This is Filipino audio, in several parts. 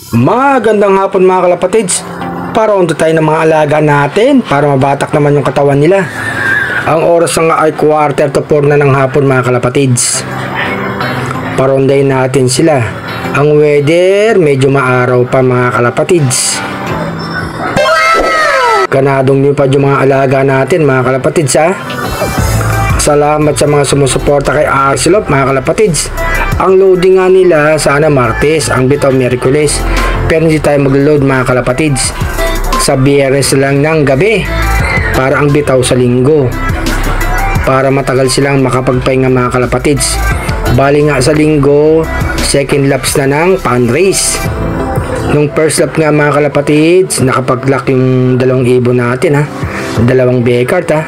Magandang hapon mga kalapatids. Paronto tayo ng mga alaga natin para mabatak naman yung katawan nila. Ang oras nga ay 3:45 na ng hapon mga kalapatids. Parondayin natin sila. Ang weather medyo maaraw pa mga kalapatids. Ganadong nyo pa yung mga alaga natin mga kalapatids ha. Salamat sa mga sumusuporta kay Arcelop mga kalapatids. Ang loading nga nila sana Martes, ang bitaw Miyerkules. Pero hindi tayo mag-load mga kalapatids. Sa Biyernes lang ng gabi para ang bitaw sa Linggo. Para matagal silang makapagpahinga mga kalapatids. Bali nga sa Linggo, second laps na ng pan race. Nung first lap nga mga kalapatids, nakapag-lock yung dalawang ibon natin ha. Dalawang Beckard ha.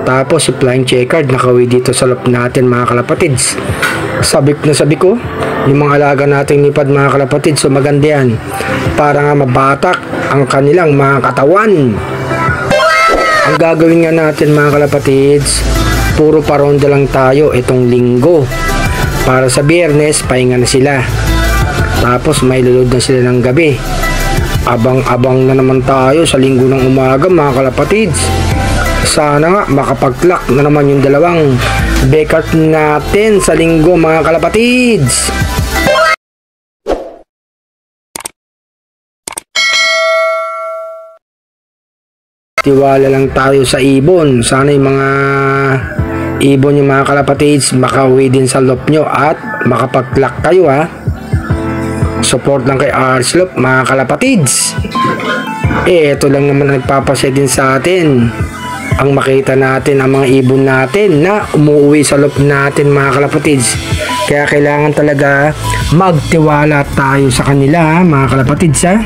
Tapos si Flying Checkered nakauwi dito sa lap natin mga kalapatids. Sabi ko, yung mga alaga nating nipad mga kalapatids, so maganda yan. Para nga mabatak ang kanilang mga katawan. Ang gagawin nga natin mga kalapatids, puro paronda lang tayo itong linggo. Para sa Biyernes, pahinga na sila. Tapos may lulod na sila ng gabi. Abang-abang na naman tayo sa linggo ng umaga mga kalapatids. Sana nga makapag-clock na naman yung dalawang Beckard natin sa linggo mga kalapatids. Tiwala lang tayo sa ibon. Sana yung mga ibon yung mga kalapatids makauwi din sa lop nyo at makapag-clock kayo ha. Support lang kay Arcelop mga kalapatids. Ito lang naman nagpapasya din sa atin. Ang makita natin ang mga ibon natin na umuwi sa loob natin mga kalapatids. Kaya kailangan talaga magtiwala tayo sa kanila mga kalapatids ha.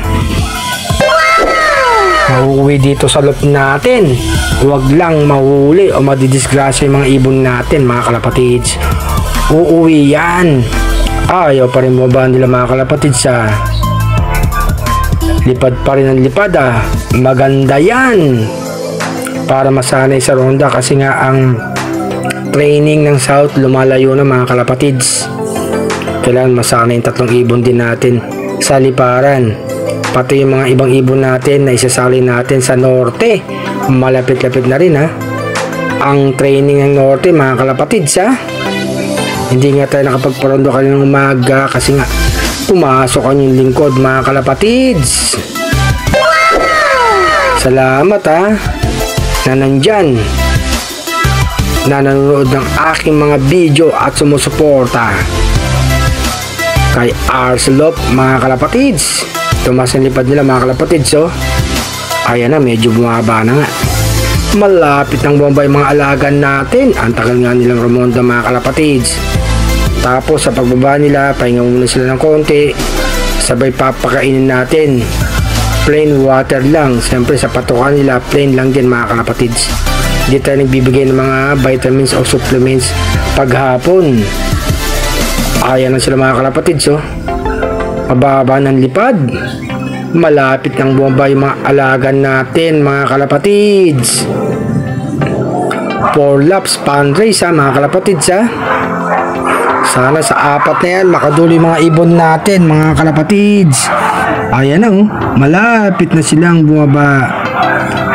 Mauuwi dito sa loob natin. Huwag lang mahuli o madidisgrasya yung mga ibon natin mga kalapatids. Uuwi yan. Ayaw pa rin mo ba nila mga kalapatids ha. Lipad pa rin ang lipad ha. Maganda yan. Para masanay sa ronda kasi nga ang training ng South lumalayo na mga kalapatids. Kailangan masanay yung tatlong ibon din natin sa liparan. Pati yung mga ibang ibon natin na isasali natin sa Norte. Malapit-lapit na rin ha. Ang training ng Norte mga kalapatids ha. Hindi nga tayo nakapagparondo kaninang umaga kasi nga pumasok ang yung lingkod mga kalapatids. Salamat ha na nandyan, na nanonood ng aking mga video at sumusuporta kay Arcelop mga kalapatids. Tumas ang lipad nila mga kalapatids oh. Ayan na, medyo bumaba na nga. Malapit ng bomba yung mga alagan natin. Ang tagal nga nilang rumonda mga kalapatids. Tapos sa pagbaba nila, pahinga muna sila ng konti. Sabay papakainin natin. Plain water lang. Siyempre sa patukan nila, plain lang din mga kalapatids. Hindi tayo nagbibigay ng mga vitamins o supplements paghapon. Ayan na sila mga kalapatids oh. Mababa ng lipad. Malapit ng bomba yung mga alagan natin mga kalapatids. 4 laps pan race ha mga kalapatids ha. Sana sa 4 na yan makaduli mga ibon natin mga kalapatids. Ayan na oh, malapit na silang bumaba.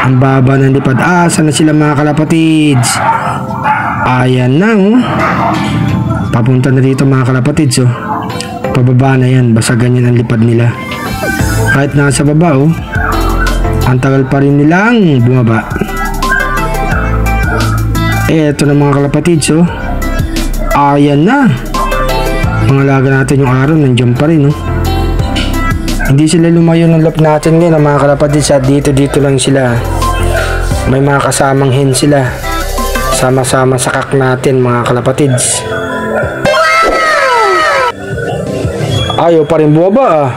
Ang baba ng lipad. Asa na sila mga kalapatids. Ayan na oh. Papunta na dito mga kalapatids oh. Pababa na yan, basta ganyan ang lipad nila. Kahit nasa baba oh, ang tagal pa rin nilang bumaba. Eto na mga kalapatids oh. Ayan na. Mga alaga natin yung araw nandiyan pa rin oh. Hindi sila lumayo ng loob natin ngayon mga kalapatids at dito lang sila. May mga kasamang hen sila. Sama-sama sa kak natin mga kalapatids. Ayaw pa rin bumaba ah.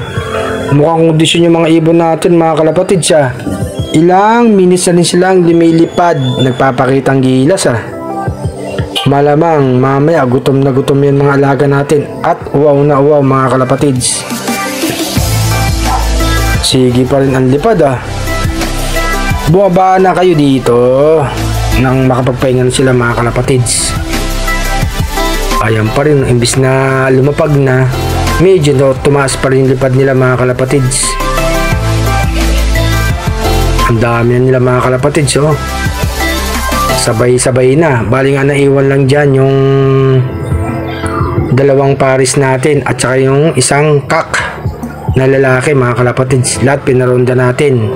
Mukhang kondisyon yung mga ibon natin mga kalapatids ah. Ilang minutes na rin silang lumilipad. Nagpapakitang gilas ah. Malamang mamaya gutom na gutom yan mga alaga natin. At uwaw na uwaw mga kalapatids. Sige pa rin ang lipad ah. Bumaba na kayo dito nang makapagpahinga na sila mga kalapatids. Ayan pa rin, imbis na lumapag na, medyo tumaas pa rin lipad nila mga kalapatids. Ang dami na nila mga kalapatids, oh. Sabay-sabay na. Bali nga naiwan lang dyan yung dalawang paris natin at saka yung isang kak na lalaki mga kalapatids. Lahat pinaronda natin.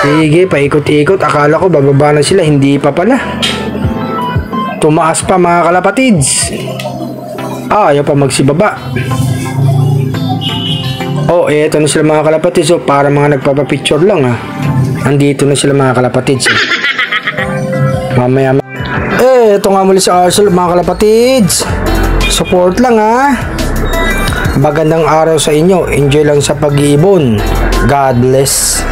Sige, paikot-ikot. Akala ko bababa na sila, hindi pa pala. Tumaas pa mga kalapatids. Ayaw pa magsibaba. Oh, eto na sila mga kalapatids. So, para mga nagpapapicture lang, ah. Andito na sila mga kalapatids. Mamaya. Eto nga muli sa Arcel mga kalapatids. Support lang, ah. Magandang araw sa inyo. Enjoy lang sa pag-iibon. God bless.